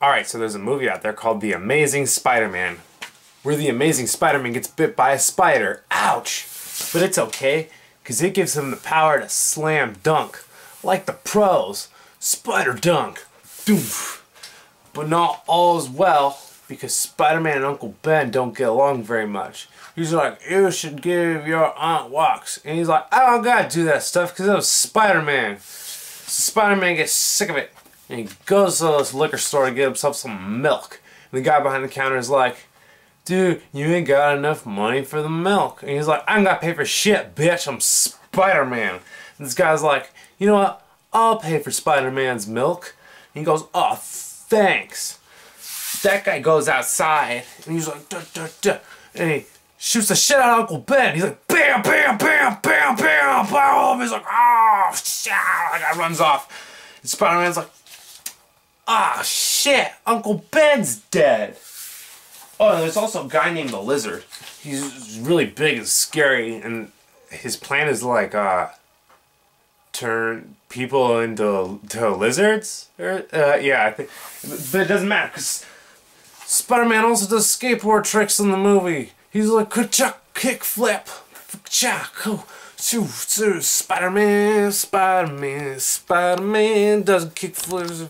Alright, so there's a movie out there called The Amazing Spider-Man, where the Amazing Spider-Man gets bit by a spider. Ouch! But it's okay, because it gives him the power to slam dunk, like the pros. Spider dunk. Doof. But not all is well, because Spider-Man and Uncle Ben don't get along very much. He's like, you should give your aunt walks. And he's like, I don't gotta do that stuff because it was Spider-Man. So Spider-Man gets sick of it. And he goes to this liquor store to get himself some milk. And the guy behind the counter is like, dude, you ain't got enough money for the milk. And he's like, I ain't gotta pay for shit, bitch. I'm Spider-Man. And this guy's like, you know what? I'll pay for Spider-Man's milk. And he goes, oh, thanks. That guy goes outside and he's like, duh, duh, duh. And he shoots the shit out of Uncle Ben. He's like, bam, bam, bam, bam, bam, bam. He's like, oh, shit. The guy runs off. And Spider-Man's like, ah, shit, Uncle Ben's dead. Oh, and there's also a guy named the Lizard. He's really big and scary, and his plan is like, turn people into lizards? Yeah, I think. But it doesn't matter, because Spider-Man also does skateboard tricks in the movie. He's like, ka-chuck, kick flip, cha-chuck, Spider-Man, Spider-Man, Spider-Man does kick flips.